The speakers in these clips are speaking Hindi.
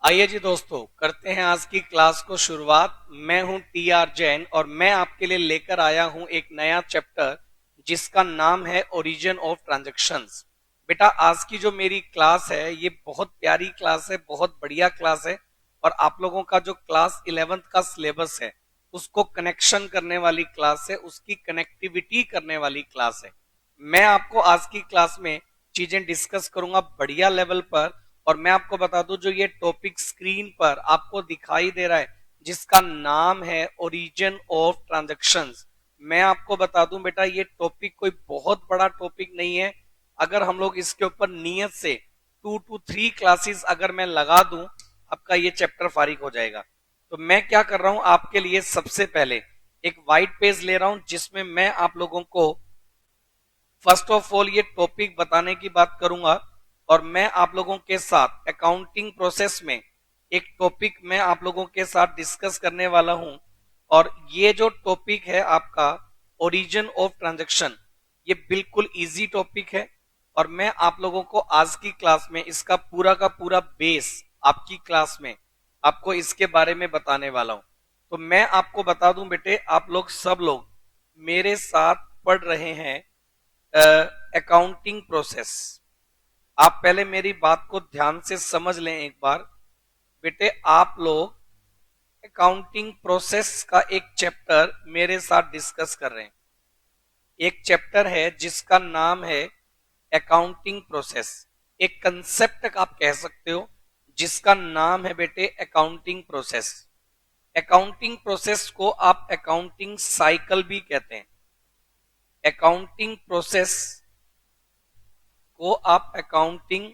आइए जी दोस्तों, करते हैं आज की क्लास को शुरुआत। मैं हूं टी आर जैन और मैं आपके लिए लेकर आया हूं एक नया चैप्टर जिसका नाम है ओरिजिन ऑफ ट्रांजैक्शंस। बेटा, आज की जो मेरी क्लास है ये बहुत प्यारी क्लास है, बहुत बढ़िया क्लास है और आप लोगों का जो क्लास 11th का सिलेबस है उसको कनेक्शन करने वाली क्लास है, उसकी कनेक्टिविटी करने वाली क्लास है। मैं आपको आज की क्लास में चीजें डिस्कस करूंगा बढ़िया लेवल पर। और मैं आपको बता दूं, जो ये टॉपिक स्क्रीन पर आपको दिखाई दे रहा है जिसका नाम है ओरिजिन ऑफ ट्रांजैक्शंस, मैं आपको बता दूं बेटा, ये टॉपिक कोई बहुत बड़ा टॉपिक नहीं है। अगर हम लोग इसके ऊपर नियत से 2 to 3 क्लासेस अगर मैं लगा दूं, आपका ये चैप्टर फारिग हो जाएगा। तो मैं क्या कर रहा हूं, आपके लिए सबसे पहले एक व्हाइट पेज ले रहा हूं जिसमें मैं आप लोगों को फर्स्ट ऑफ ऑल ये टॉपिक बताने की बात करूंगा और मैं आप लोगों के साथ अकाउंटिंग प्रोसेस में एक टॉपिक मैं आप लोगों के साथ डिस्कस करने वाला हूं। और ये जो टॉपिक है आपका ओरिजिन ऑफ ट्रांजैक्शन, ये बिल्कुल इजी टॉपिक है और मैं आप लोगों को आज की क्लास में इसका पूरा का पूरा बेस आपकी क्लास में आपको इसके बारे में बताने वाला हूं। तो मैं आपको बता दूं बेटे, आप लोग सब लोग मेरे साथ पढ़ रहे हैं अकाउंटिंग प्रोसेस। आप पहले मेरी बात को ध्यान से समझ लें एक बार। बेटे, आप लोग अकाउंटिंग प्रोसेस का एक चैप्टर मेरे साथ डिस्कस कर रहे हैं। एक चैप्टर है जिसका नाम है अकाउंटिंग प्रोसेस। एक कंसेप्ट आप कह सकते हो जिसका नाम है बेटे अकाउंटिंग प्रोसेस। अकाउंटिंग प्रोसेस को आप अकाउंटिंग साइकिल भी कहते हैं। अकाउंटिंग प्रोसेस को आप अकाउंटिंग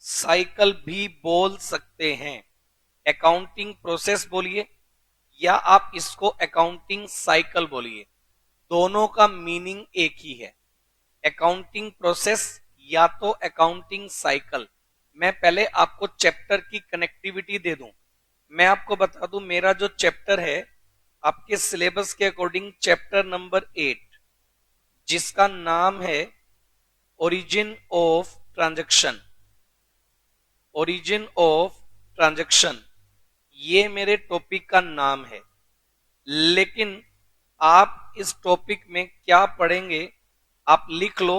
साइकिल भी बोल सकते हैं। अकाउंटिंग प्रोसेस बोलिए या आप इसको अकाउंटिंग साइकिल बोलिए, दोनों का मीनिंग एक ही है। अकाउंटिंग प्रोसेस या तो अकाउंटिंग साइकिल। मैं पहले आपको चैप्टर की कनेक्टिविटी दे दूं। मैं आपको बता दूं, मेरा जो चैप्टर है आपके सिलेबस के अकॉर्डिंग चैप्टर नंबर 8 जिसका नाम है origin of transaction. Origin of transaction ये मेरे टॉपिक का नाम है। लेकिन आप इस टॉपिक में क्या पढ़ेंगे, आप लिख लो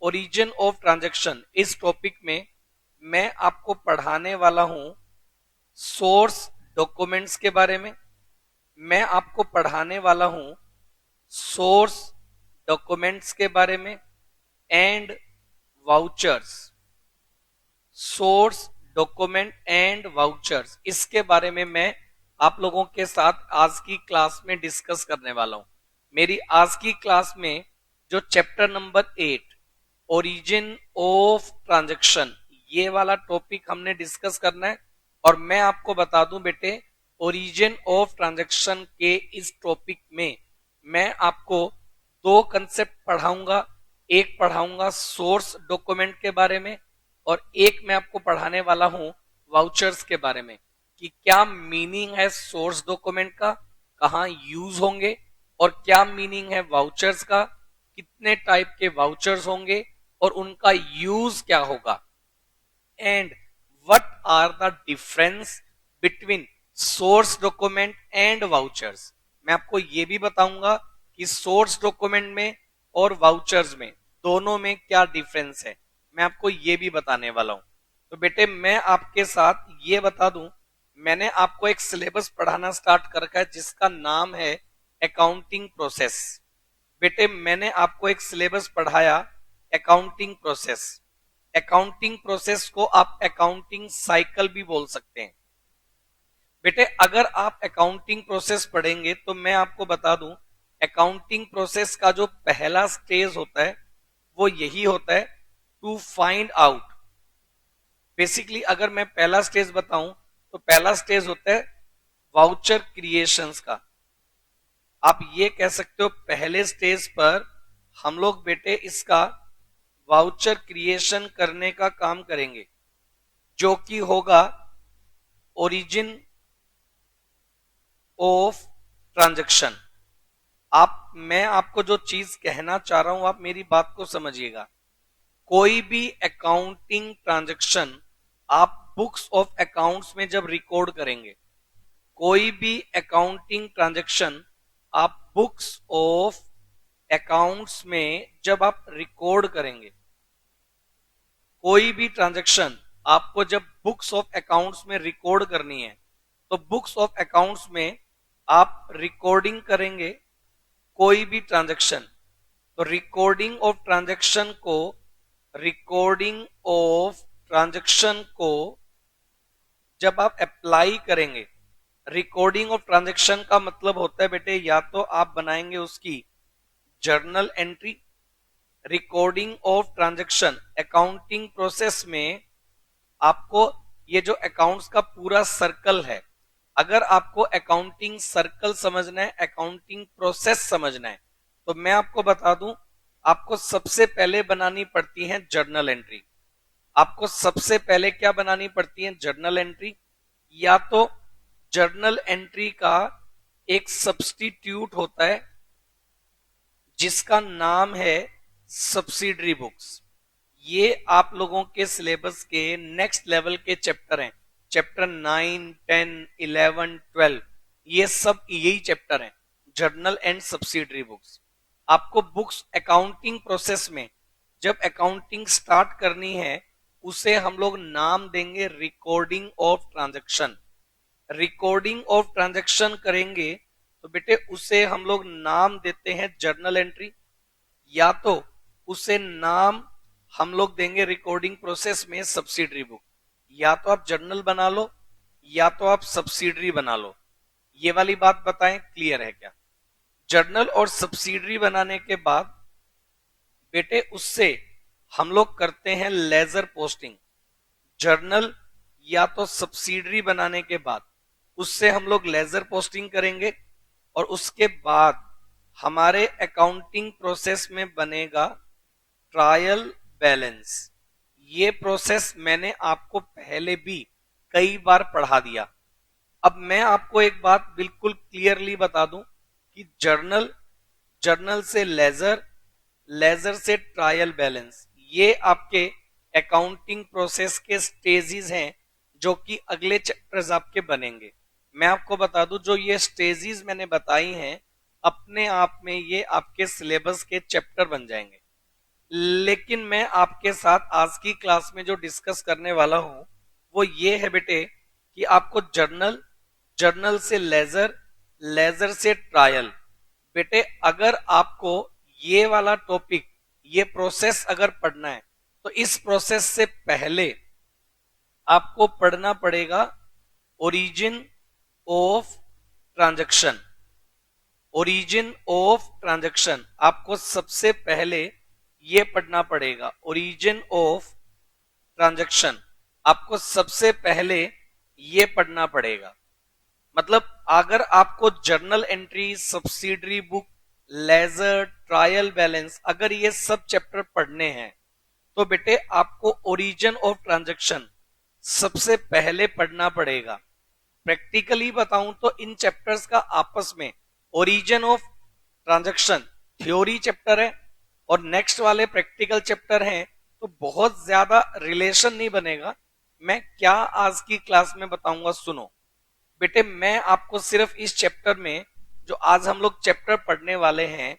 ओरिजिन ऑफ ट्रांजैक्शन। इस टॉपिक में मैं आपको पढ़ाने वाला हूं सोर्स डॉक्यूमेंट्स के बारे में। मैं आपको पढ़ाने वाला हूं सोर्स डॉक्यूमेंट्स के बारे में and vouchers. Source document and vouchers, इसके बारे में मैं आप लोगों के साथ आज की क्लास में डिस्कस करने वाला हूं। मेरी आज की क्लास में जो chapter number 8 origin of transaction, ये वाला टॉपिक हमने डिस्कस करना है। और मैं आपको बता दूं बेटे, ओरिजिन ऑफ ट्रांजैक्शन के इस टॉपिक में मैं आपको दो कंसेप्ट पढ़ाऊंगा। एक पढ़ाऊंगा सोर्स डॉक्यूमेंट के बारे में और एक मैं आपको पढ़ाने वाला हूं वाउचर्स के बारे में कि क्या मीनिंग है सोर्स डॉक्यूमेंट का, कहां यूज होंगे, और क्या मीनिंग है वाउचर्स का, कितने टाइप के वाउचर्स होंगे और उनका यूज क्या होगा, and what are the difference between source document and vouchers. मैं आपको यह भी बताऊंगा कि सोर्स डॉक्यूमेंट में और वाउचर्स में दोनों में क्या डिफरेंस है, मैं आपको ये भी बताने वाला हूं। तो बेटे, मैं आपके साथ ये बता दूं, मैंने आपको एक सिलेबस पढ़ाना स्टार्ट कर रखा है जिसका नाम है अकाउंटिंग प्रोसेस। बेटे, मैंने आपको एक सिलेबस पढ़ाया अकाउंटिंग प्रोसेस। अकाउंटिंग प्रोसेस को आप अकाउंटिंग साइकिल भी बोल सकते हैं। बेटे, अगर आप अकाउंटिंग प्रोसेस पढ़ेंगे तो मैं आपको बता दूं, अकाउंटिंग प्रोसेस का जो पहला स्टेज होता है वो यही होता है टू फाइंड आउट। बेसिकली अगर मैं पहला स्टेज बताऊं तो पहला स्टेज होता है वाउचर क्रिएशंस का। आप ये कह सकते हो पहले स्टेज पर हम लोग बेटे इसका वाउचर क्रिएशन करने का काम करेंगे, जो कि होगा ओरिजिन ऑफ ट्रांजैक्शन। मैं आपको जो चीज कहना चाह रहा हूं आप मेरी बात को समझिएगा। कोई भी अकाउंटिंग ट्रांजैक्शन आप बुक्स ऑफ अकाउंट्स में जब रिकॉर्ड करेंगे, कोई भी अकाउंटिंग ट्रांजैक्शन आप बुक्स ऑफ अकाउंट्स में जब आप रिकॉर्ड करेंगे, कोई भी ट्रांजैक्शन आपको जब बुक्स ऑफ अकाउंट्स में रिकॉर्ड करनी है, तो बुक्स ऑफ अकाउंट्स में आप रिकॉर्डिंग करेंगे कोई भी ट्रांजैक्शन। तो रिकॉर्डिंग ऑफ ट्रांजैक्शन को जब आप अप्लाई करेंगे, रिकॉर्डिंग ऑफ ट्रांजैक्शन का मतलब होता है बेटे, या तो आप बनाएंगे उसकी journal entry. Recording of transaction accounting process में आपको ये जो अकाउंट्स का पूरा सर्कल है, अगर आपको अकाउंटिंग सर्कल समझना है, अकाउंटिंग प्रोसेस समझना है, तो मैं आपको बता दूं, आपको सबसे पहले बनानी पड़ती है जर्नल एंट्री। आपको सबसे पहले क्या बनानी पड़ती है? Journal entry. या तो जर्नल एंट्री का एक सब्स्टिट्यूट होता है जिसका नाम है सब्सिडरी बुक्स। ये आप लोगों के सिलेबस के नेक्स्ट लेवल के चैप्टर हैं, चैप्टर 9, 10, 11, 12, ये सब यही चैप्टर हैं, जर्नल एंड सब्सिडरी बुक्स। आपको बुक्स अकाउंटिंग प्रोसेस में जब अकाउंटिंग स्टार्ट करनी है, उसे हम लोग नाम देंगे recording of transaction. Recording of transaction करेंगे तो बेटे उसे हम लोग नाम देते हैं जर्नल एंट्री, या तो उसे नाम हम लोग देंगे रिकॉर्डिंग प्रोसेस में सब्सिडरी बुक। या तो आप जर्नल बना लो या तो आप सब्सिडरी बना लो। ये वाली बात बताएं, क्लियर है क्या? जर्नल और सब्सिडरी बनाने के बाद बेटे उससे हम लोग करते हैं लेजर पोस्टिंग। जर्नल या तो सब्सिडरी बनाने के बाद उससे हम लोग लेजर पोस्टिंग करेंगे, और उसके बाद हमारे अकाउंटिंग प्रोसेस में बनेगा ट्रायल बैलेंस। ये प्रोसेस मैंने आपको पहले भी कई बार पढ़ा दिया। अब मैं आपको एक बात बिल्कुल क्लियरली बता दूं कि जर्नल से लेजर, लेजर से ट्रायल बैलेंस, ये आपके अकाउंटिंग प्रोसेस के स्टेजेस हैं जो कि अगले चैप्टर्स आपके बनेंगे। मैं आपको बता दूं, जो ये स्टेजेस मैंने बताई हैं, अपने आप में ये आपके सिलेबस के चैप्टर बन जाएंगे। लेकिन मैं आपके साथ आज की क्लास में जो डिस्कस करने वाला हूं वो ये है बेटे कि आपको जर्नल से लेजर, लेजर से ट्रायल। बेटे अगर आपको ये वाला टॉपिक, ये प्रोसेस अगर पढ़ना है, तो इस प्रोसेस से पहले आपको पढ़ना पड़ेगा origin of transaction. Origin of transaction आपको सबसे पहले ये पढ़ना पड़ेगा। ओरिजिन ऑफ ट्रांजैक्शन आपको सबसे पहले ये पढ़ना पड़ेगा। मतलब अगर आपको journal entry, subsidiary book, ledger, trial balance, अगर ये सब चैप्टर पढ़ने हैं, तो बेटे आपको ओरिजिन ऑफ ट्रांजैक्शन सबसे पहले पढ़ना पड़ेगा। प्रैक्टिकली बताऊं तो इन चैप्टर्स का आपस में, origin of transaction theory chapter है और नेक्स्ट वाले प्रैक्टिकल चैप्टर हैं, तो बहुत ज्यादा रिलेशन नहीं बनेगा। मैं क्या आज की क्लास में बताऊंगा, सुनो बेटे। मैं आपको सिर्फ इस चैप्टर में, जो आज हम लोग चैप्टर पढ़ने वाले हैं,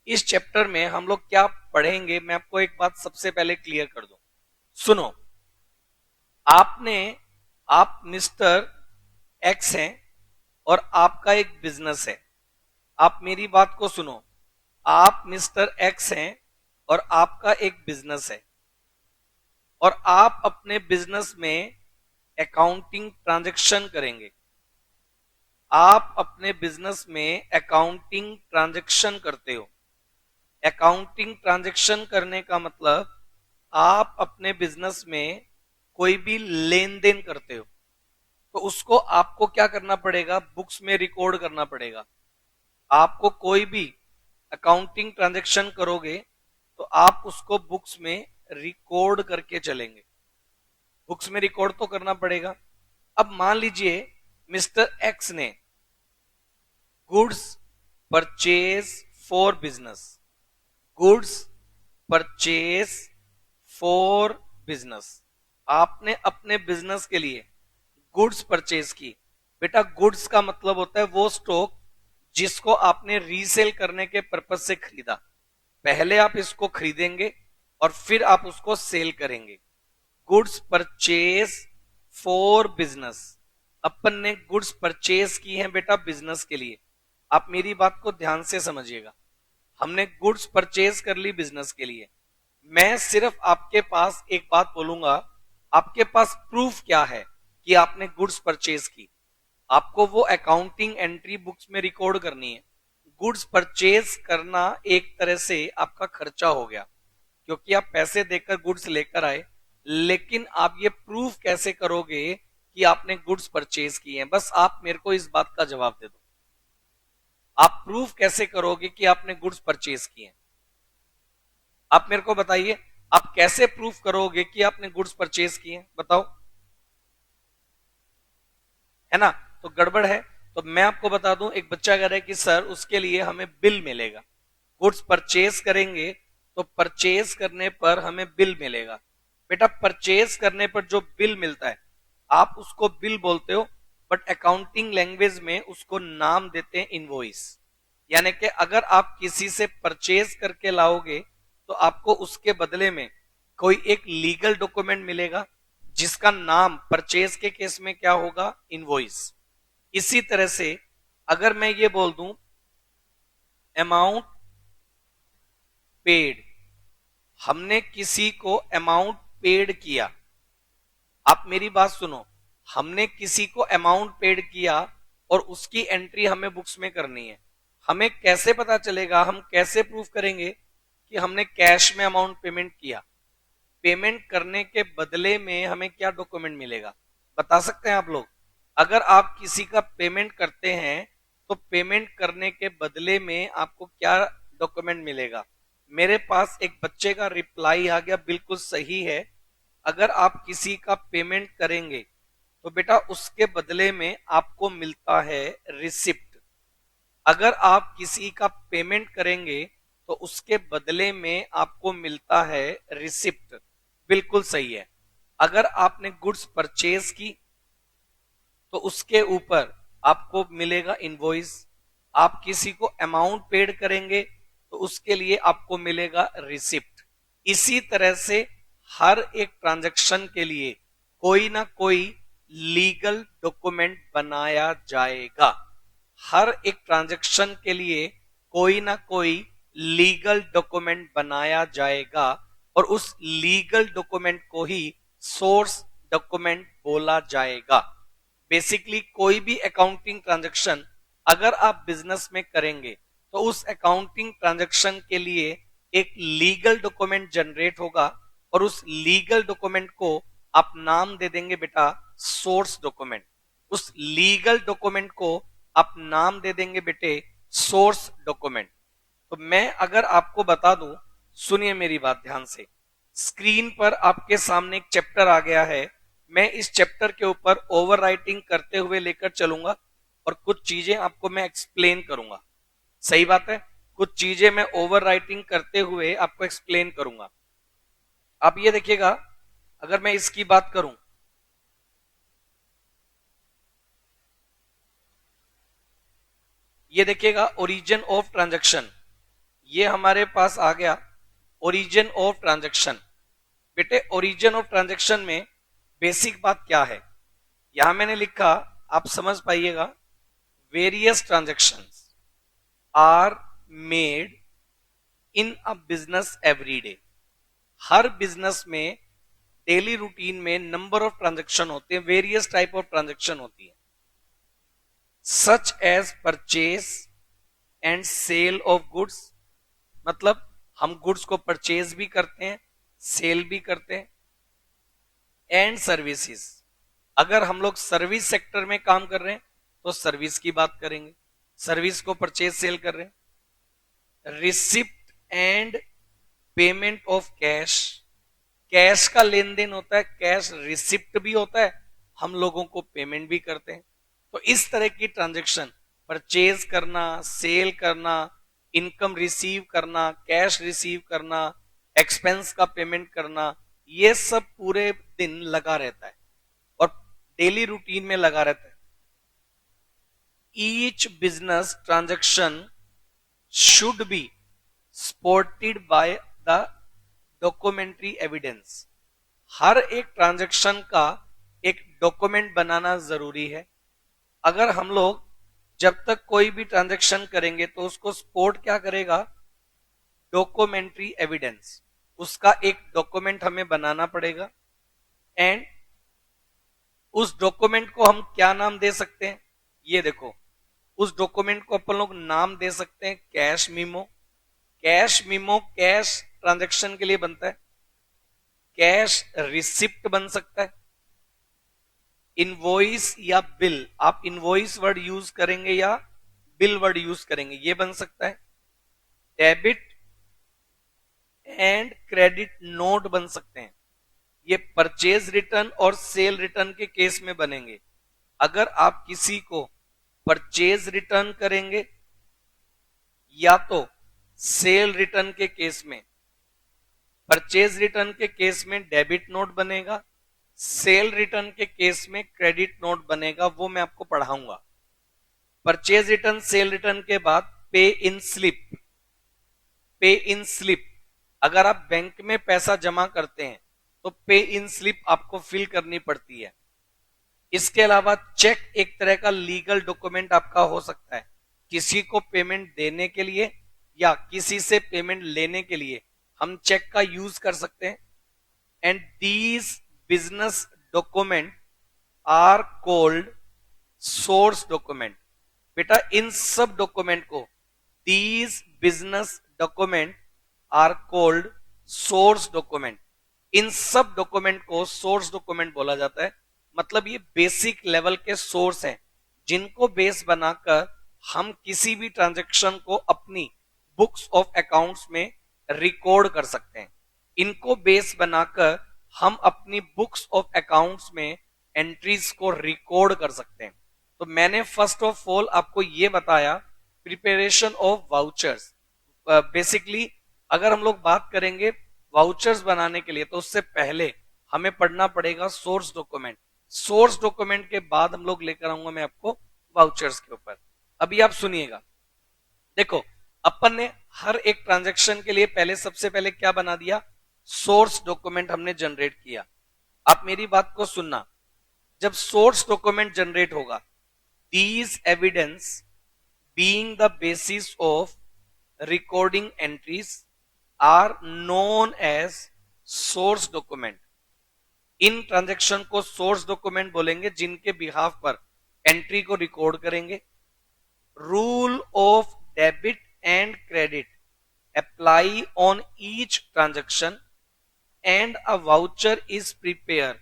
इस चैप्टर में हम लोग क्या पढ़ेंगे, मैं आपको एक बात सबसे पहले क्लियर कर दूं। सुनो, आप मिस्टर एक्स हैं और आपका एक बिजनेस है। आप मेरी बात को सुनो, आप मिस्टर एक्स हैं और आपका एक बिजनेस है, और आप अपने बिजनेस में अकाउंटिंग ट्रांजैक्शन करेंगे। आप अपने बिजनेस में अकाउंटिंग ट्रांजैक्शन करते हो। अकाउंटिंग ट्रांजैक्शन करने का मतलब आप अपने बिजनेस में कोई भी लेन देन करते हो, तो उसको आपको क्या करना पड़ेगा? बुक्स में रिकॉर्ड करना पड़ेगा। आपको कोई भी अकाउंटिंग ट्रांजैक्शन करोगे तो आप उसको बुक्स में रिकॉर्ड करके चलेंगे। बुक्स में रिकॉर्ड तो करना पड़ेगा। अब मान लीजिए मिस्टर एक्स ने goods purchase for business, goods purchase for business, आपने अपने बिजनेस के लिए गुड्स परचेज की। बेटा गुड्स का मतलब होता है वो स्टॉक जिसको आपने रीसेल करने के पर्पज से खरीदा। पहले आप इसको खरीदेंगे और फिर आप उसको सेल करेंगे। Goods purchase for business. अपन ने गुड्स परचेज की हैं बेटा बिजनेस के लिए। आप मेरी बात को ध्यान से समझिएगा। हमने गुड्स परचेज कर ली बिजनेस के लिए। मैं सिर्फ आपके पास एक बात बोलूंगा, आपके पास प्रूफ क्या है कि आपने गुड्स परचेज की? आपको वो अकाउंटिंग एंट्री बुक्स में रिकॉर्ड करनी है। गुड्स परचेज करना एक तरह से आपका खर्चा हो गया, क्योंकि आप पैसे देकर गुड्स लेकर आए, लेकिन आप ये प्रूफ कैसे करोगे कि आपने गुड्स परचेज किए हैं? बस आप मेरे को इस बात का जवाब दे दो। आप प्रूफ कैसे करोगे कि आपने गुड्स परचेज किए हैं? आप मेरे को बताइए, आप कैसे प्रूफ करोगे कि आपने गुड्स परचेज किए हैं? बताओ, है ना? तो गड़बड़ है। तो मैं आपको बता दूं, एक बच्चा कह रहा है कि सर उसके लिए हमें बिल मिलेगा। गुड्स परचेज करेंगे तो परचेज करने पर हमें बिल मिलेगा। बेटा परचेज करने पर जो बिल मिलता है आप उसको बिल बोलते हो, बट अकाउंटिंग लैंग्वेज में उसको नाम देते हैं इनवॉइस। यानी कि अगर आप किसी से परचेज करके लाओगे तो आपको उसके बदले में कोई एक लीगल डॉक्यूमेंट मिलेगा जिसका नाम परचेज के केस में क्या होगा? इनवॉइस। इसी तरह से अगर मैं ये बोल दूं अमाउंट पेड, हमने किसी को अमाउंट पेड किया। आप मेरी बात सुनो, हमने किसी को अमाउंट पेड किया और उसकी एंट्री हमें बुक्स में करनी है। हमें कैसे पता चलेगा, हम कैसे प्रूफ करेंगे कि हमने कैश में अमाउंट पेमेंट किया? पेमेंट करने के बदले में हमें क्या डॉक्यूमेंट मिलेगा, बता सकते हैं आप लोग? अगर आप किसी का पेमेंट करते हैं तो पेमेंट करने के बदले में आपको क्या डॉक्यूमेंट मिलेगा? मेरे पास एक बच्चे का रिप्लाई आ गया, बिल्कुल सही है। अगर आप किसी का पेमेंट करेंगे तो बेटा उसके बदले में आपको मिलता है रिसिप्ट। अगर आप किसी का पेमेंट करेंगे तो उसके बदले में आपको मिलता है रिसिप्ट। बिल्कुल सही है। अगर आपने गुड्स परचेज की तो उसके ऊपर आपको मिलेगा इनवॉइस। आप किसी को अमाउंट पेड करेंगे तो उसके लिए आपको मिलेगा रिसिप्ट। इसी तरह से हर एक ट्रांजैक्शन के लिए कोई ना कोई लीगल डॉक्यूमेंट बनाया जाएगा। हर एक ट्रांजैक्शन के लिए कोई ना कोई लीगल डॉक्यूमेंट बनाया जाएगा और उस लीगल डॉक्यूमेंट को ही सोर्स डॉक्यूमेंट बोला जाएगा। बेसिकली कोई भी अकाउंटिंग ट्रांजैक्शन अगर आप बिजनेस में करेंगे तो उस अकाउंटिंग ट्रांजैक्शन के लिए एक लीगल डॉक्यूमेंट जनरेट होगा और उस लीगल डॉक्यूमेंट को आप नाम दे देंगे बेटा सोर्स डॉक्यूमेंट। उस लीगल डॉक्यूमेंट को आप नाम दे देंगे बेटे सोर्स डॉक्यूमेंट। तो मैं अगर आपको बता दूं, सुनिए मेरी बात ध्यान से। स्क्रीन पर आपके सामने एक चैप्टर आ गया है। मैं इस चैप्टर के ऊपर ओवर राइटिंग करते हुए लेकर चलूंगा और कुछ चीजें आपको मैं एक्सप्लेन करूंगा। सही बात है, कुछ चीजें मैं ओवर राइटिंग करते हुए आपको एक्सप्लेन करूंगा। आप ये देखिएगा, अगर मैं इसकी बात करूं, ये देखिएगा ओरिजिन ऑफ ट्रांजैक्शन, ये हमारे पास आ गया ओरिजिन ऑफ ट्रांजैक्शन। बेटे ओरिजिन ऑफ ट्रांजैक्शन में बेसिक बात क्या है, यहां मैंने लिखा, आप समझ पाइएगा। Various transactions are made in a business every day. हर बिजनेस में डेली रूटीन में नंबर ऑफ ट्रांजैक्शन होते हैं, वेरियस टाइप ऑफ ट्रांजैक्शन होती है। Such as purchase and sale of goods, मतलब हम गुड्स को परचेज भी करते हैं, सेल भी करते हैं। एंड सर्विसेज, अगर हम लोग सर्विस सेक्टर में काम कर रहे हैं तो सर्विस की बात करेंगे, सर्विस को परचेज सेल कर रहे हैं। Receipt and payment of cash, cash का लेन देन होता है, कैश रिसिप्ट भी होता है, हम लोगों को पेमेंट भी करते हैं। तो इस तरह की ट्रांजैक्शन, परचेज करना, सेल करना, इनकम रिसीव करना, कैश रिसीव करना, एक्सपेंस का पेमेंट करना, ये सब पूरे दिन लगा रहता है और डेली रूटीन में लगा रहता है। Each business transaction should be supported by the documentary evidence. हर एक ट्रांजैक्शन का एक डॉक्यूमेंट बनाना जरूरी है। अगर हम लोग जब तक कोई भी ट्रांजैक्शन करेंगे तो उसको सपोर्ट क्या करेगा? Documentary evidence. उसका एक डॉक्यूमेंट हमें बनाना पड़ेगा एंड उस डॉक्यूमेंट को हम क्या नाम दे सकते हैं? ये देखो, उस डॉक्यूमेंट को अपन लोग नाम दे सकते हैं cash memo. Cash memo cash transaction के लिए बनता है। कैश रिसिप्ट बन सकता है। इनवॉइस या बिल, आप इनवॉइस वर्ड यूज करेंगे या बिल वर्ड यूज करेंगे, ये बन सकता है। डेबिट एंड क्रेडिट नोट बन सकते हैं। ये परचेज रिटर्न और सेल रिटर्न के केस में बनेंगे। अगर आप किसी को परचेज रिटर्न करेंगे या तो सेल रिटर्न के केस में, परचेज रिटर्न के केस में डेबिट नोट बनेगा, सेल रिटर्न के केस में क्रेडिट नोट बनेगा, वो मैं आपको पढ़ाऊंगा। परचेज रिटर्न सेल रिटर्न के बाद पे इन स्लिप। पे इन स्लिप, अगर आप बैंक में पैसा जमा करते हैं तो पे इन स्लिप आपको फिल करनी पड़ती है। इसके अलावा चेक एक तरह का लीगल डॉक्यूमेंट आपका हो सकता है, किसी को पेमेंट देने के लिए या किसी से पेमेंट लेने के लिए हम चेक का यूज कर सकते हैं। And these business document are called source document. बेटा इन सब डॉक्यूमेंट को, these business document are called source document. इन सब डॉक्यूमेंट को सोर्स डॉक्यूमेंट बोला जाता है। मतलब ये बेसिक लेवल के सोर्स हैं जिनको बेस बनाकर हम किसी भी ट्रांजैक्शन को अपनी बुक्स ऑफ अकाउंट्स में रिकॉर्ड कर सकते हैं। इनको बेस बनाकर हम अपनी बुक्स ऑफ अकाउंट्स में एंट्रीज को रिकॉर्ड कर सकते हैं। तो मैंने फर्स्ट ऑफ ऑल आपको ये बताया प्रिपरेशन ऑफ वाउचर्स। बेसिकली अगर हम लोग बात करेंगे वाउचर्स बनाने के लिए तो उससे पहले हमें पढ़ना पड़ेगा सोर्स डॉक्यूमेंट। सोर्स डॉक्यूमेंट के बाद हम लोग लेकर आऊंगा मैं आपको वाउचर्स के ऊपर। अभी आप सुनिएगा, देखो अपन ने हर एक ट्रांजैक्शन के लिए पहले सबसे पहले क्या बना दिया? सोर्स डॉक्यूमेंट हमने जनरेट किया। आप मेरी बात को सुनना, जब सोर्स डॉक्यूमेंट जनरेट होगा, these evidence being the basis of recording entries are known as source document. इन ट्रांजैक्शन को सोर्स डॉक्यूमेंट बोलेंगे जिनके बिहाफ पर एंट्री को रिकॉर्ड करेंगे। Rule of debit and credit apply on each transaction and a voucher is prepare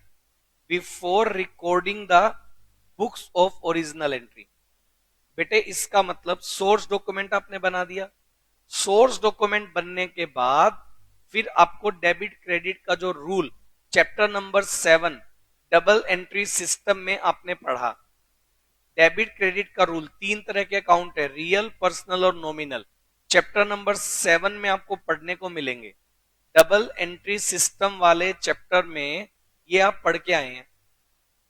before recording the books of original entry. बेटे इसका मतलब सोर्स डॉक्यूमेंट आपने बना दिया। सोर्स डॉक्यूमेंट बनने के बाद फिर आपको डेबिट क्रेडिट का जो rule chapter number 7 double entry system में आपने पढ़ा। डेबिट क्रेडिट का रूल, तीन तरह के अकाउंट है, रियल, पर्सनल और नॉमिनल। चैप्टर नंबर 7 में आपको पढ़ने को मिलेंगे। डबल एंट्री सिस्टम वाले चैप्टर में ये आप पढ़ के आए हैं।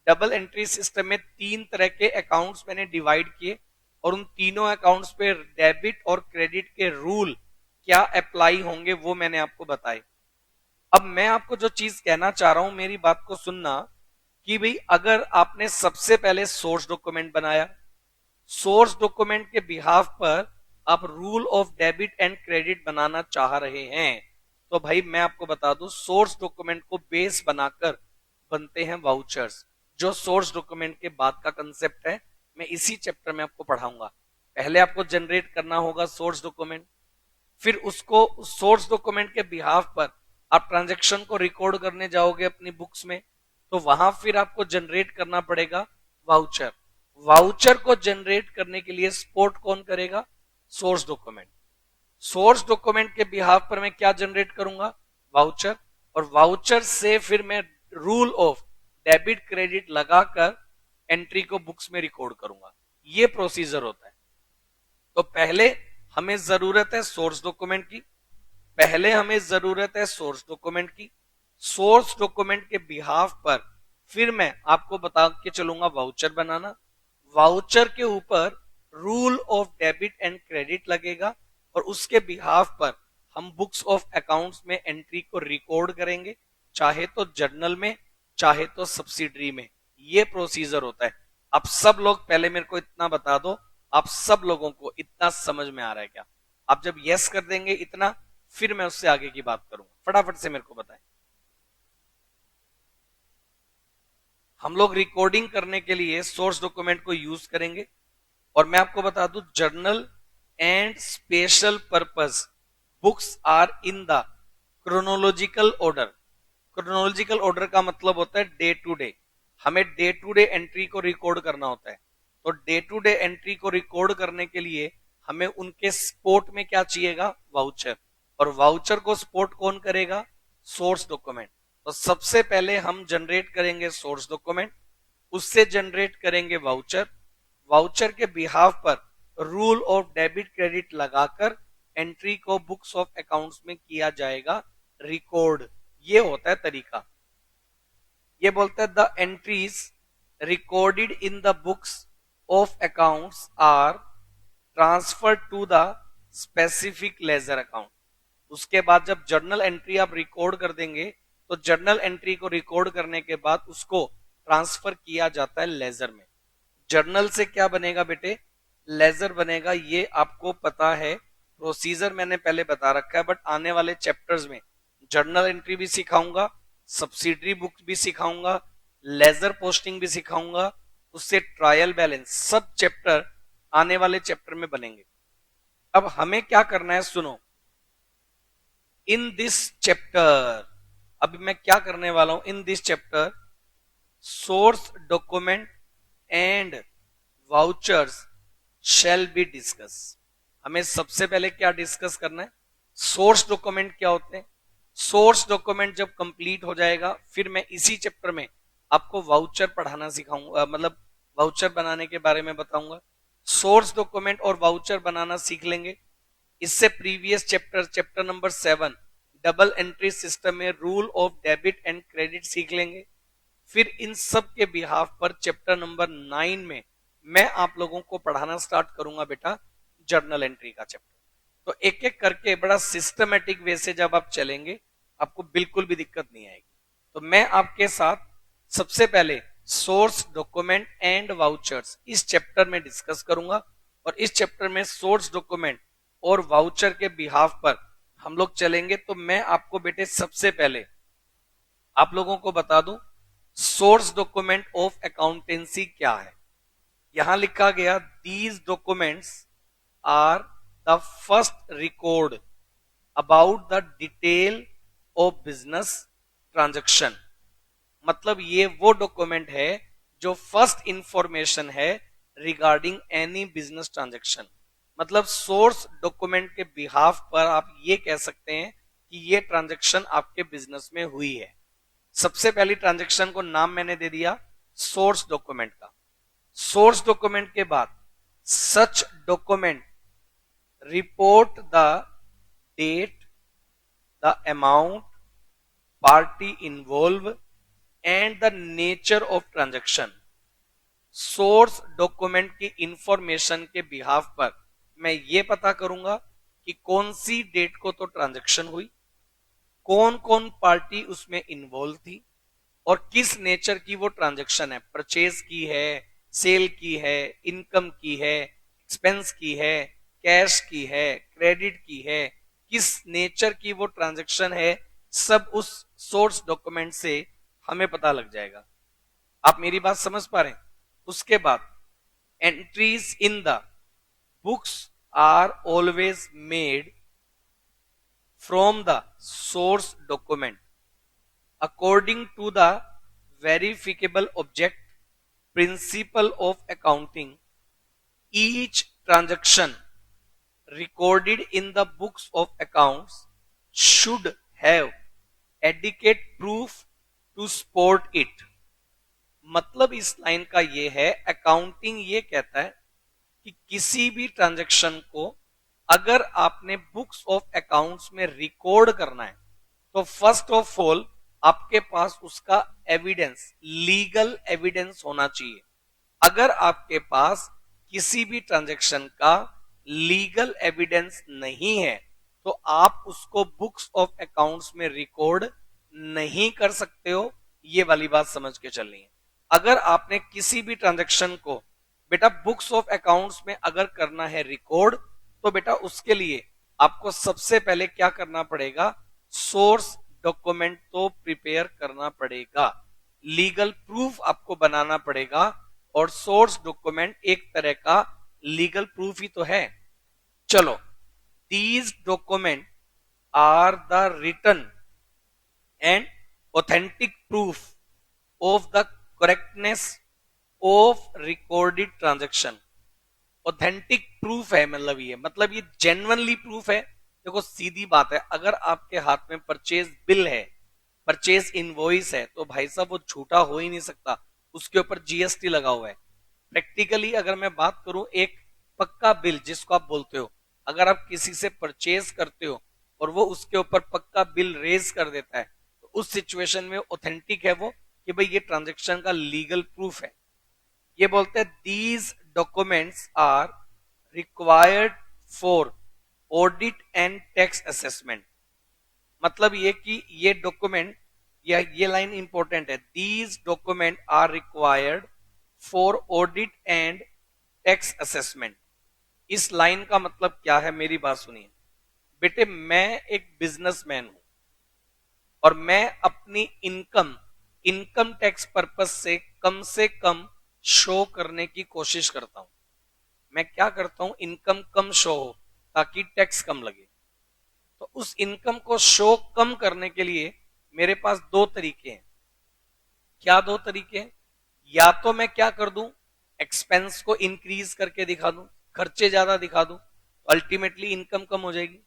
डबल एंट्री सिस्टम में तीन तरह के अकाउंट्स मैंने डिवाइड किए और उन तीनों अकाउंट्स पे डेबिट और क्रेडिट के रूल क्या अप्लाई होंगे वो मैंने आपको बताए। अब मैं आपको जो चीज कहना चाह रहा हूं, मेरी बात को सुनना, कि भाई अगर आपने सबसे पहले सोर्स डॉक्यूमेंट बनाया, सोर्स डॉक्यूमेंट के बिहाफ पर आप rule of debit and credit बनाना चाह रहे हैं, तो भाई मैं आपको बता दूं सोर्स डॉक्यूमेंट को बेस बनाकर बनते हैं वाउचर्स। जो सोर्स डॉक्यूमेंट के बाद का कंसेप्ट है मैं इसी चैप्टर में आपको पढ़ाऊंगा। पहले आपको जनरेट करना होगा सोर्स डॉक्यूमेंट, फिर उसको सोर्स डॉक्यूमेंट के बिहाफ पर आप ट्रांजैक्शन को रिकॉर्ड करने जाओगे अपनी बुक्स में, तो वहां फिर आपको जनरेट करना पड़ेगा वाउचर। वाउचर को जनरेट करने के लिए सपोर्ट कौन करेगा? Source document. सोर्स डॉक्यूमेंट के बिहाफ पर मैं क्या जनरेट करूंगा? वाउचर। और वाउचर से फिर मैं रूल ऑफ डेबिट क्रेडिट लगाकर एंट्री को बुक्स में रिकॉर्ड करूंगा। ये प्रोसीजर होता है। तो पहले हमें जरूरत है सोर्स डॉक्यूमेंट की, पहले हमें जरूरत है सोर्स डॉक्यूमेंट की, सोर्स डॉक्यूमेंट के बिहाफ पर फिर मैं आपको बता के चलूंगा वाउचर बनाना। वाउचर के ऊपर rule of debit and credit लगेगा और उसके बिहाफ पर हम बुक्स ऑफ अकाउंट्स में एंट्री को रिकॉर्ड करेंगे, चाहे तो जर्नल में चाहे तो सब्सिडरी में। ये प्रोसीजर होता है। अब सब लोग पहले मेरे को इतना बता दो, आप सब लोगों को इतना समझ में आ रहा है क्या? आप जब यस कर देंगे इतना, फिर मैं उससे आगे की बात करूंगा। फटाफट से मेरे को बताएं। हम लोग रिकॉर्डिंग करने के लिए सोर्स डॉक्यूमेंट को यूज करेंगे और मैं आपको बता दूं, journal and special purpose books are in the chronological order. Chronological order का मतलब होता है डे टू डे। हमें डे टू डे एंट्री को रिकॉर्ड करना होता है। तो डे टू डे एंट्री को रिकॉर्ड करने के लिए हमें उनके स्पोर्ट में क्या चाहिएगा? वाउचर। और वाउचर को स्पोर्ट कौन करेगा? Source document. तो सबसे पहले हम जनरेट करेंगे सोर्स डॉक्यूमेंट, उससे जनरेट करेंगे वाउचर। वाउचर के बिहाफ पर रूल ऑफ डेबिट क्रेडिट लगाकर एंट्री को बुक्स ऑफ अकाउंट्स में किया जाएगा रिकॉर्ड। ये होता है तरीका। ये बोलता है the entries recorded in the books of accounts are transfer to the specific ledger account. उसके बाद जब जर्नल एंट्री आप रिकॉर्ड कर देंगे तो जर्नल एंट्री को रिकॉर्ड करने के बाद उसको ट्रांसफर किया जाता है लेजर में। जर्नल से क्या बनेगा बेटे? लेजर बनेगा। ये आपको पता है, प्रोसीजर मैंने पहले बता रखा है, बट आने वाले चैप्टर्स में जर्नल एंट्री भी सिखाऊंगा, सब्सिडरी बुक भी सिखाऊंगा, लेजर पोस्टिंग भी सिखाऊंगा, उससे ट्रायल बैलेंस, सब चैप्टर आने वाले चैप्टर में बनेंगे। अब हमें क्या करना है सुनो। इन दिस चैप्टर, अभी मैं क्या करने वाला हूं in this chapter, source document and vouchers shall be discuss. हमें सबसे पहले क्या डिस्कस करना है? सोर्स डॉक्यूमेंट क्या होते हैं। सोर्स डॉक्यूमेंट जब कंप्लीट हो जाएगा फिर मैं इसी चैप्टर में आपको वाउचर पढ़ाना सिखाऊंगा, मतलब वाउचर बनाने के बारे में बताऊंगा। सोर्स डॉक्यूमेंट और वाउचर बनाना सीख लेंगे। इससे previous chapter, chapter number 7 double entry system में rule of debit and credit सीख लेंगे। फिर इन सब के बिहाफ पर चैप्टर नंबर 9 में मैं आप लोगों को पढ़ाना स्टार्ट करूंगा बेटा जर्नल एंट्री का चैप्टर। तो एक एक करके बड़ा सिस्टमेटिक वे से जब आप चलेंगे आपको बिल्कुल भी दिक्कत नहीं आएगी। तो मैं आपके साथ सबसे पहले सोर्स डॉक्यूमेंट एंड वाउचर्स इस चैप्टर में डिस्कस करूंगा और इस चैप्टर में सोर्स डॉक्यूमेंट और वाउचर के बिहाफ पर हम लोग चलेंगे। तो मैं आपको बेटे सबसे पहले आप लोगों को बता दूं सोर्स डॉक्यूमेंट ऑफ अकाउंटेंसी क्या है। यहां लिखा गया these documents are the first record about the detail of business transaction. मतलब ये वो डॉक्यूमेंट है जो फर्स्ट इंफॉर्मेशन है रिगार्डिंग एनी बिजनेस ट्रांजैक्शन। मतलब सोर्स डॉक्यूमेंट के बिहाफ पर आप ये कह सकते हैं कि ये ट्रांजैक्शन आपके बिजनेस में हुई है। सबसे पहली ट्रांजैक्शन को नाम मैंने दे दिया सोर्स डॉक्यूमेंट का। सोर्स डॉक्यूमेंट के बाद such document report the date, the amount, party involve and the nature of transaction. Source document की इंफॉर्मेशन के बिहाफ पर मैं ये पता करूंगा कि कौन सी डेट को तो ट्रांजैक्शन हुई, कौन कौन पार्टी उसमें इन्वॉल्व थी और किस नेचर की वो ट्रांजैक्शन है। परचेज की है, सेल की है, इनकम की है, एक्सपेंस की है, कैश की है, क्रेडिट की है, किस नेचर की वो ट्रांजैक्शन है, सब उस सोर्स डॉक्यूमेंट से हमें पता लग जाएगा। आप मेरी बात समझ पा रहे हैं? उसके बाद entries in the books are always made from the source document according to the verifiable object principle of accounting. Each transaction recorded in the books of accounts should have adequate proof to support it. मतलब इस लाइन का ये है, अकाउंटिंग ये कहता है कि किसी भी ट्रांजैक्शन को अगर आपने बुक्स ऑफ अकाउंट्स में रिकॉर्ड करना है तो फर्स्ट ऑफ ऑल आपके पास उसका एविडेंस, लीगल एविडेंस होना चाहिए। अगर आपके पास किसी भी ट्रांजैक्शन का लीगल एविडेंस नहीं है तो आप उसको बुक्स ऑफ अकाउंट्स में रिकॉर्ड नहीं कर सकते हो। ये वाली बात समझ के चलनी है। अगर आपने किसी भी ट्रांजैक्शन को बेटा बुक्स ऑफ अकाउंट्स में अगर करना है रिकॉर्ड, तो बेटा उसके लिए आपको सबसे पहले क्या करना पड़ेगा, सोर्स डॉक्यूमेंट तो प्रिपेयर करना पड़ेगा, लीगल प्रूफ आपको बनाना पड़ेगा। और सोर्स डॉक्यूमेंट एक तरह का लीगल प्रूफ ही तो है। चलो, these document are the written and authentic proof of the correctness of recorded transaction. Authentic proof है, मतलब ये जेन्युइनली प्रूफ है। देखो सीधी बात है, अगर आपके हाथ में परचेज बिल है, परचेज इनवॉइस है, तो भाई साहब वो झूठा हो ही नहीं सकता, उसके ऊपर जीएसटी लगा हुआ है। प्रैक्टिकली अगर मैं बात करूं, एक पक्का बिल जिसको आप बोलते हो, अगर आप किसी से परचेज करते हो और वो उसके ऊपर पक्का बिल रेज कर देता है, तो उस सिचुएशन में ऑथेंटिक है वो, कि भाई ये ट्रांजैक्शन का लीगल प्रूफ है। ये बोलते हैं these documents are required for audit and tax assessment. मतलब ये कि ये डॉक्यूमेंट, या ये लाइन इंपॉर्टेंट है, these document are required for audit and tax assessment. इस लाइन का मतलब क्या है, मेरी बात सुनिए बेटे। मैं एक बिजनेसमैन हूं और मैं अपनी इनकम टैक्स पर्पस से कम शो करने की कोशिश करता हूं। मैं क्या करता हूं, इनकम कम शो हो ताकि टैक्स कम लगे। तो उस इनकम को शो कम करने के लिए मेरे पास दो तरीके हैं। क्या दो तरीके हैं? या तो मैं क्या कर दूं, एक्सपेंस को इंक्रीज करके दिखा दूं, खर्चे ज्यादा दिखा दूं, तो अल्टीमेटली इनकम कम हो जाएगी।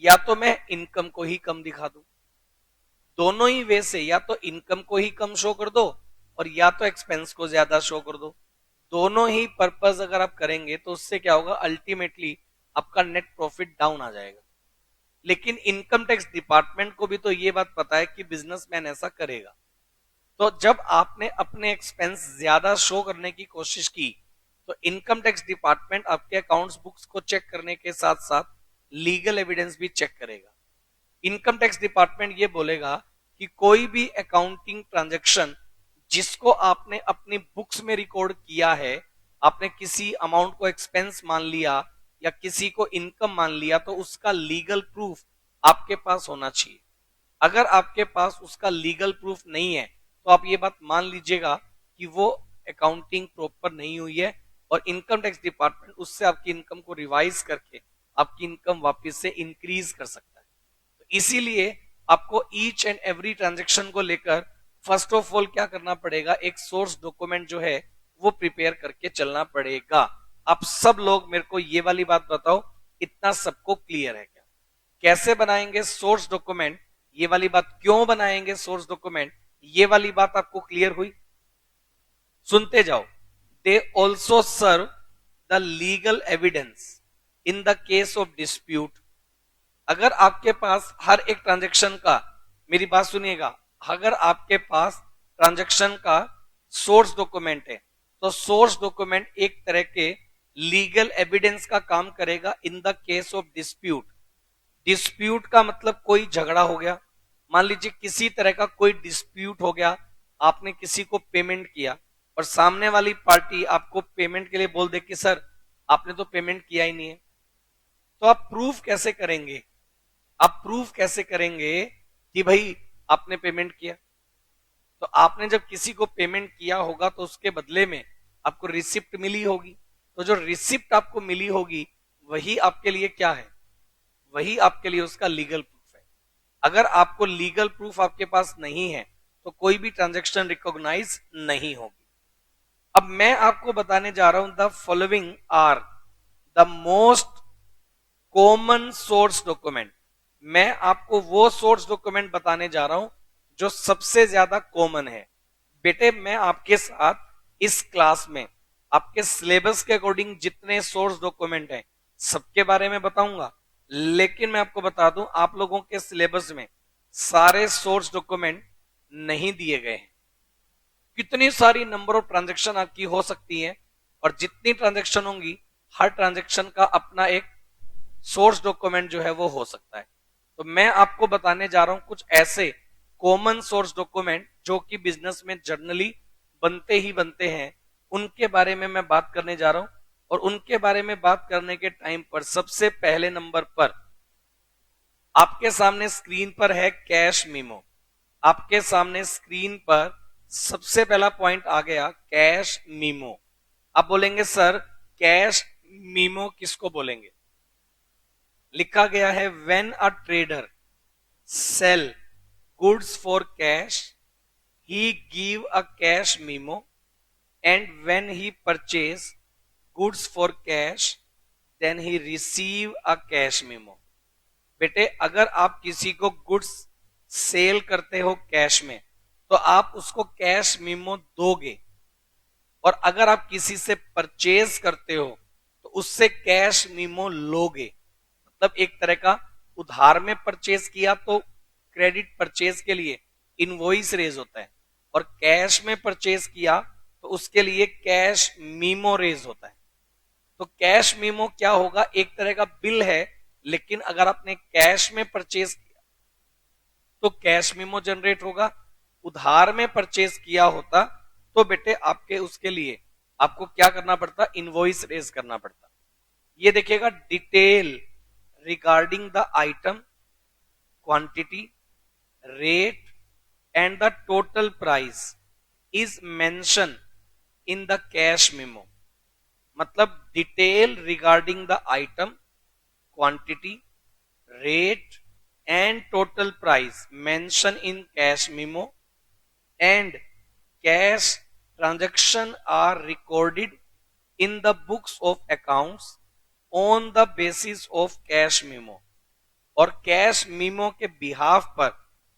या तो मैं इनकम को ही कम दिखा दूं। दोनों ही वे से, या तो इनकम को ही कम शो कर दो और या तो एक्सपेंस को ज्यादा शो कर दो। दोनों ही पर्पस अगर आप करेंगे तो उससे क्या होगा, अल्टीमेटली आपका नेट प्रॉफिट डाउन आ जाएगा। लेकिन इनकम टैक्स डिपार्टमेंट को भी तो ये बात पता है कि बिजनेसमैन ऐसा करेगा। तो जब आपने अपने एक्सपेंस ज्यादा शो करने की कोशिश की, तो इनकम टैक्स डिपार्टमेंट आपके अकाउंट्स बुक्स को चेक करने के साथ साथ लीगल एविडेंस भी चेक करेगा। इनकम टैक्स डिपार्टमेंट ये बोलेगा कि कोई भी अकाउंटिंग ट्रांजैक्शन जिसको आपने अपनी बुक्स में रिकॉर्ड किया है, आपने किसी अमाउंट को एक्सपेंस मान लिया या किसी को इनकम मान लिया, तो उसका लीगल प्रूफ आपके पास होना चाहिए। अगर आपके पास उसका लीगल प्रूफ नहीं है तो आप ये बात मान लीजिएगा कि वो अकाउंटिंग प्रॉपर नहीं हुई है और इनकम टैक्स डिपार्टमेंट उससे आपकी इनकम को रिवाइज करके आपकी इनकम वापस से इंक्रीज कर सकता है। तो इसीलिए आपको ईच एंड एवरी ट्रांजेक्शन को लेकर फर्स्ट ऑफ ऑल क्या करना पड़ेगा, एक सोर्स डॉक्यूमेंट जो है वो प्रिपेयर करके चलना पड़ेगा। आप सब लोग मेरे को ये वाली बात बताओ, इतना सबको क्लियर है क्या? कैसे बनाएंगे सोर्स डॉक्यूमेंट, ये वाली बात क्यों बनाएंगे सोर्स डॉक्यूमेंट, ये वाली बात आपको क्लियर हुई? सुनते जाओ। They also serve the legal evidence in the case of dispute. अगर आपके पास हर एक ट्रांजेक्शन का, मेरी बात सुनिएगा, अगर आपके पास ट्रांजेक्शन का सोर्स डॉक्यूमेंट है तो सोर्स डॉक्यूमेंट एक तरह के लीगल एविडेंस का काम करेगा इन the case of dispute. Dispute का मतलब कोई झगड़ा हो गया, मान लीजिए किसी तरह का कोई डिस्प्यूट हो गया, आपने किसी को पेमेंट किया और सामने वाली पार्टी आपको पेमेंट के लिए बोल दे कि सर आपने तो पेमेंट किया ही नहीं है, तो आप प्रूफ कैसे करेंगे? आप प्रूफ कैसे करेंगे कि भाई आपने पेमेंट किया? तो आपने जब किसी को पेमेंट किया होगा तो उसके बदले में आपको रिसिप्ट मिली होगी, तो जो रिसिप्ट आपको मिली होगी वही आपके लिए क्या है, वही आपके लिए उसका लीगल प्रूफ है। अगर आपको लीगल प्रूफ आपके पास नहीं है तो कोई भी ट्रांजैक्शन रिकॉग्नाइज नहीं होगी। अब मैं आपको बताने जा रहा हूं, the following are the most common source document. मैं आपको वो सोर्स डॉक्यूमेंट बताने जा रहा हूं जो सबसे ज्यादा कॉमन है। बेटे मैं आपके साथ इस क्लास में आपके सिलेबस के अकॉर्डिंग जितने सोर्स डॉक्यूमेंट हैं सबके बारे में बताऊंगा, लेकिन मैं आपको बता दूं आप लोगों के सिलेबस में सारे सोर्स डॉक्यूमेंट नहीं दिए गए हैं। कितनी सारी नंबर ऑफ ट्रांजैक्शन आपकी हो सकती है, और जितनी ट्रांजैक्शन होंगी हर ट्रांजैक्शन का अपना एक सोर्स डॉक्यूमेंट जो है वो हो सकता है। तो मैं आपको बताने जा रहा हूं कुछ ऐसे कॉमन सोर्स डॉक्यूमेंट जो कि बिजनेस में जर्नली बनते ही बनते हैं, उनके बारे में मैं बात करने जा रहा हूं। और उनके बारे में बात करने के टाइम पर सबसे पहले नंबर पर आपके सामने स्क्रीन पर है कैश मीमो। आपके सामने स्क्रीन पर सबसे पहला पॉइंट आ गया कैश मीमो। आप बोलेंगे सर कैश मीमो किसको बोलेंगे? लिखा गया है when a trader sell goods for cash he give a cash memo, and when he purchase goods for cash then he receive a cash memo. बेटे अगर आप किसी को गुड्स सेल करते हो कैश में तो आप उसको कैश मीमो दोगे, और अगर आप किसी से परचेज करते हो तो उससे कैश मीमो लोगे। मतलब एक तरह का उधार में परचेज किया तो क्रेडिट परचेज के लिए इनवॉइस रेज होता है, और कैश में परचेज किया तो उसके लिए कैश मीमो रेज होता है। तो कैश मीमो क्या होगा? एक तरह का बिल है, लेकिन अगर आपने कैश में परचेज किया तो कैश मीमो जनरेट होगा। उधार में परचेज किया होता तो बेटे आपके उसके लिए आपको क्या करना पड़ता? इनवॉइस रेज करना पड़ता। ये देखिएगा detail regarding the item, quantity, rate and the total price is mention in the cash memo. मतलब detail regarding the item, quantity, rate and total price mention in cash memo, and cash transaction are recorded in the books of accounts on the basis of cash memo. और कैश मीमो के बिहाफ पर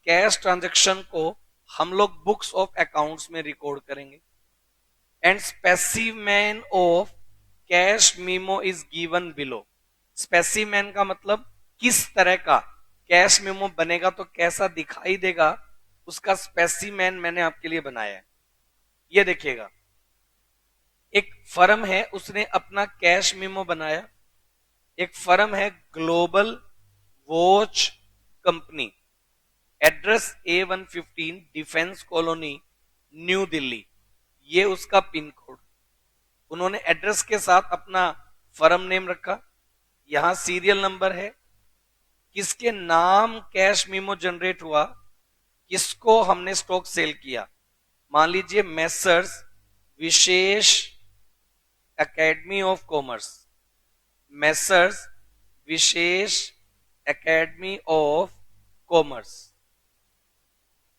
कैश ट्रांजैक्शन को हम लोग बुक्स ऑफ अकाउंट्स में रिकॉर्ड करेंगे। And specimen of cash memo is given below. Specimen का मतलब किस तरह का कैश मेमो बनेगा, तो कैसा दिखाई देगा, उसका स्पेसिमेन मैंने आपके लिए बनाया है। ये देखिएगा एक फर्म है उसने अपना कैश मेमो बनाया। एक फर्म है global watch company, address A115 defence colony new Delhi, ये उसका पिन कोड। उन्होंने एड्रेस के साथ अपना फर्म नेम रखा, यहां सीरियल नंबर है, किसके नाम कैश मीमो जनरेट हुआ, किसको हमने स्टॉक सेल किया। मान लीजिए messrs Vishesh academy of commerce, messrs Vishesh academy of commerce.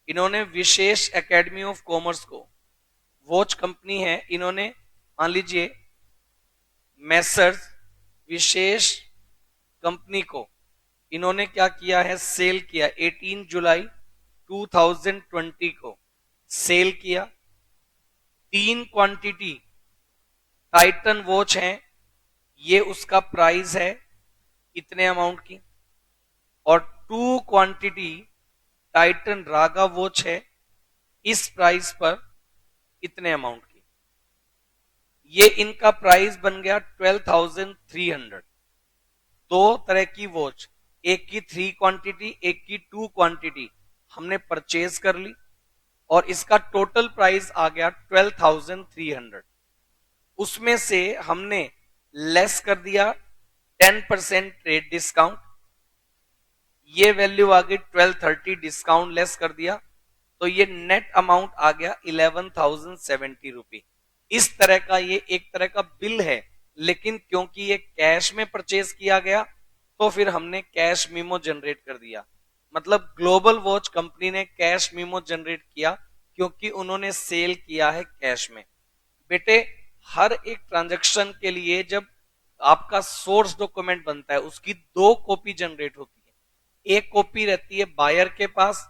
इन्होंने विशेष एकेडमी ऑफ कॉमर्स को, वॉच कंपनी है, इन्होंने मान लीजिए मैसर्स विशेष कंपनी को इन्होंने क्या किया है, सेल किया। 18 जुलाई 2020 को सेल किया। 3 क्वांटिटी टाइटन वॉच है, ये उसका प्राइस है इतने अमाउंट की, और 2 क्वांटिटी टाइटन रागा वॉच है, इस प्राइस पर इतने अमाउंट की। ये इनका प्राइस बन गया 12,300। 2 तरह की वॉच, एक की 3 क्वांटिटी, एक की 2 क्वांटिटी हमने परचेज कर ली, और इसका टोटल प्राइस आ गया 12,300। उसमें से हमने लेस कर दिया 10% ट्रेड डिस्काउंट, ये वैल्यू आ गई 1230, डिस्काउंट लेस कर दिया तो ये नेट अमाउंट आ गया 11,070 रुपी। इस तरह का ये एक तरह का बिल है, लेकिन क्योंकि ये कैश में परचेज किया गया तो फिर हमने कैश मीमो जनरेट कर दिया। मतलब ग्लोबल वॉच कंपनी ने कैश मीमो जनरेट किया क्योंकि उन्होंने सेल किया है कैश में। बेटे हर एक ट्रांजैक्शन के लिए जब आपका सोर्स डॉक्यूमेंट बनता है उसकी 2 कॉपी जनरेट होती है। एक कॉपी रहती है बायर के पास,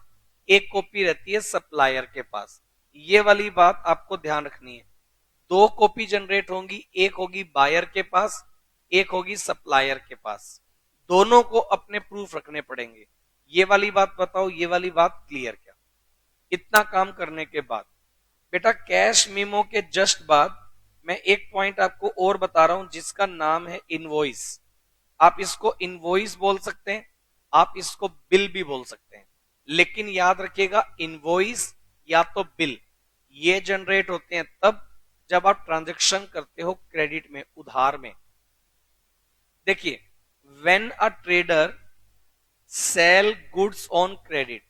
एक कॉपी रहती है सप्लायर के पास। ये वाली बात आपको ध्यान रखनी है। 2 कॉपी जनरेट होंगी, एक होगी बायर के पास, एक होगी सप्लायर के पास। दोनों को अपने प्रूफ रखने पड़ेंगे। ये वाली बात बताओ, ये वाली बात क्लियर क्या? इतना काम करने के बाद बेटा कैश मेमो के जस्ट बाद मैं एक पॉइंट आपको और बता रहा हूं जिसका नाम है इनवॉइस। आप इसको इनवॉइस बोल सकते हैं, आप इसको बिल भी बोल सकते हैं, लेकिन याद रखिएगा इनवॉइस या तो बिल ये जनरेट होते हैं तब जब आप ट्रांजैक्शन करते हो क्रेडिट में, उधार में। देखिए, when a trader sell goods on credit,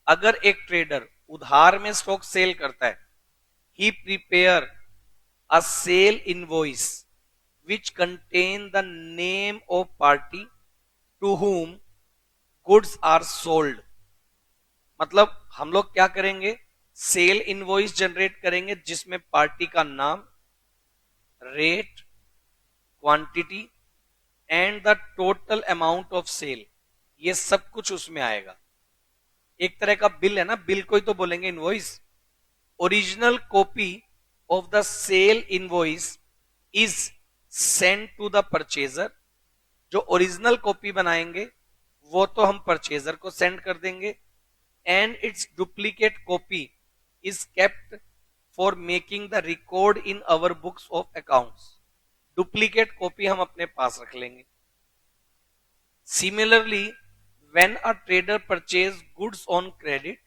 अगर एक ट्रेडर उधार में स्टॉक सेल करता है, he prepare a sale invoice which contain the name of party to whom goods are sold। मतलब हम लोग क्या करेंगे, सेल इनवॉइस जनरेट करेंगे जिसमें पार्टी का नाम, rate, quantity and the total amount of sale, ये सब कुछ उसमें आएगा। एक तरह का बिल है ना, बिल को ही तो बोलेंगे invoice. Original copy of the sale invoice is send to the purchaser. जो ओरिजिनल कॉपी बनाएंगे वो तो हम परचेजर को सेंड कर देंगे, and its duplicate copy is kept for making the record in our books of accounts. Duplicate copy हम अपने पास रख लेंगे। Similarly when a trader purchase goods on credit,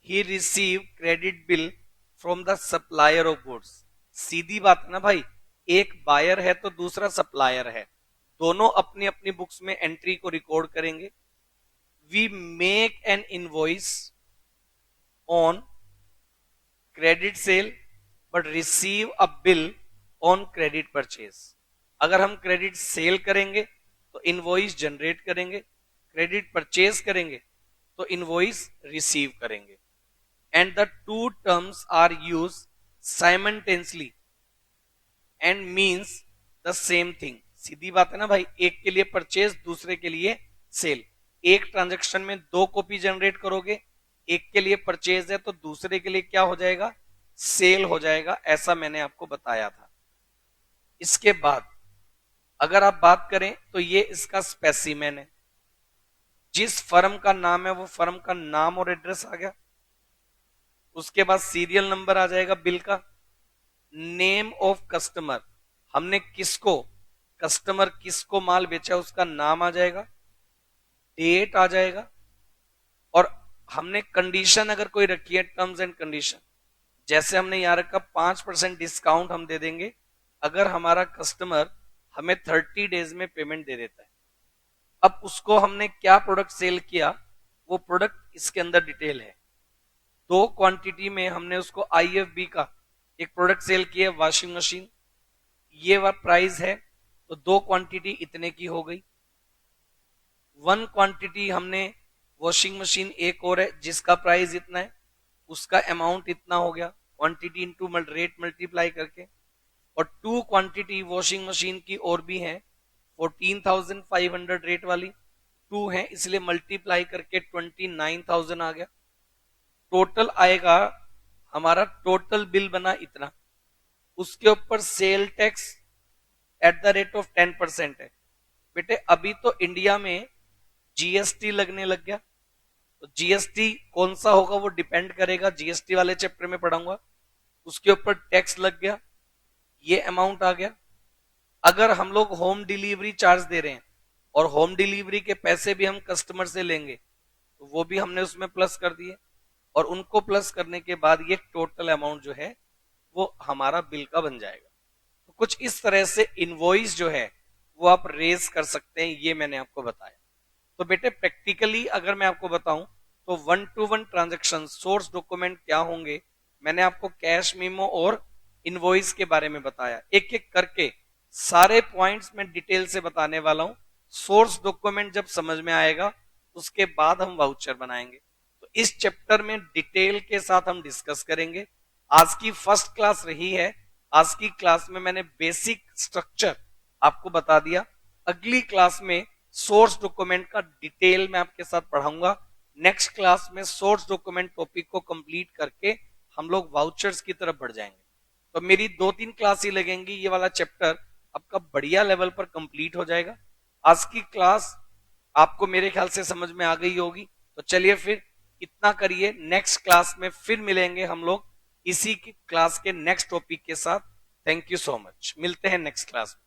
he receive credit bill from the supplier of goods. सीधी बात है ना भाई, एक बायर है तो दूसरा सप्लायर है, दोनों अपनी अपनी बुक्स में एंट्री को रिकॉर्ड करेंगे। We make an invoice on credit sale but receive a bill on credit purchase. अगर हम क्रेडिट सेल करेंगे तो इनवॉइस जनरेट करेंगे, क्रेडिट परचेज करेंगे तो इनवॉइस रिसीव करेंगे। And the two terms are use simultaneously and means the same thing. सीधी बात है ना भाई, एक के लिए परचेज दूसरे के लिए सेल। एक ट्रांजैक्शन में दो कॉपी जनरेट करोगे, एक के लिए परचेज है तो दूसरे के लिए क्या हो जाएगा, सेल हो जाएगा। ऐसा मैंने आपको बताया था। इसके बाद अगर आप बात करें तो ये इसका स्पेसिमेन है। जिस फर्म का नाम है वो फर्म का नाम और एड्रेस आ गया। उसके बाद सीरियल नंबर आ जाएगा बिल का। नेम ऑफ कस्टमर, हमने किसको, कस्टमर किसको माल बेचा उसका नाम आ जाएगा, डेट आ जाएगा, और हमने कंडीशन अगर कोई रखी है, टर्म्स एंड कंडीशन, जैसे हमने यहां रखा 5% डिस्काउंट हम दे देंगे अगर हमारा कस्टमर हमें 30 डेज में पेमेंट दे देता है। अब उसको हमने क्या प्रोडक्ट सेल किया, वो प्रोडक्ट इसके अंदर डिटेल है। दो क्वांटिटी में हमने उसको IFB का एक प्रोडक्ट सेल किया, वॉशिंग मशीन, ये वह प्राइस है, तो दो क्वांटिटी इतने की हो गई। वन क्वांटिटी हमने वॉशिंग मशीन एक और है जिसका प्राइस इतना है, उसका अमाउंट इतना हो गया, क्वांटिटी इनटू रेट मल्टीप्लाई करके। और टू क्वांटिटी वॉशिंग मशीन की और भी है, 14,500 रेट वाली टू है, इसलिए मल्टीप्लाई करके 29,000 आ गया। टोटल आएगा हमारा, टोटल बिल बना इतना, उसके ऊपर sale tax at the rate of 10% है। बेटे अभी तो इंडिया में GST लगने लग गया, तो GST कौन सा होगा वो डिपेंड करेगा, GST वाले चैप्टर में पढ़ाऊंगा। उसके ऊपर टैक्स लग गया, ये अमाउंट आ गया। अगर हम लोग होम डिलीवरी चार्ज दे रहे हैं और होम डिलीवरी के पैसे भी हम कस्टमर से लेंगे तो वो भी हमने उसमें प्लस कर दिए, और उनको प्लस करने के बाद ये टोटल अमाउंट जो है वो हमारा बिल का बन जाएगा। तो कुछ इस तरह से इनवॉइस जो है वो आप रेज कर सकते हैं, ये मैंने आपको बताया। तो बेटे प्रैक्टिकली अगर मैं आपको बताऊं तो 1-to-1 ट्रांजैक्शन सोर्स डॉक्यूमेंट क्या होंगे, मैंने आपको कैश मेमो और इनवॉइस के बारे में बताया। एक एक करके सारे पॉइंट्स में डिटेल से बताने वाला हूं। सोर्स डॉक्यूमेंट जब समझ में आएगा उसके बाद हम वाउचर बनाएंगे। तो इस चैप्टर में डिटेल के साथ हम डिस्कस करेंगे। आज की फर्स्ट क्लास रही है, आज की क्लास में मैंने बेसिक स्ट्रक्चर आपको बता दिया। अगली क्लास में सोर्स डॉक्यूमेंट का डिटेल में आपके साथ पढ़ाऊंगा। नेक्स्ट क्लास में सोर्स डॉक्यूमेंट टॉपिक को कंप्लीट करके हम लोग वाउचर्स की तरफ बढ़ जाएंगे। तो मेरी 2-3 क्लास ही लगेंगी, ये वाला चैप्टर आपका बढ़िया लेवल पर कंप्लीट हो जाएगा। आज की क्लास आपको मेरे ख्याल से समझ में आ गई होगी। तो चलिए फिर इतना करिए। नेक्स्ट क्लास में फिर मिलेंगे हम लोग इसी की क्लास के नेक्स्ट टॉपिक के साथ। थैंक यू सो मच, मिलते हैं नेक्स्ट क्लास में।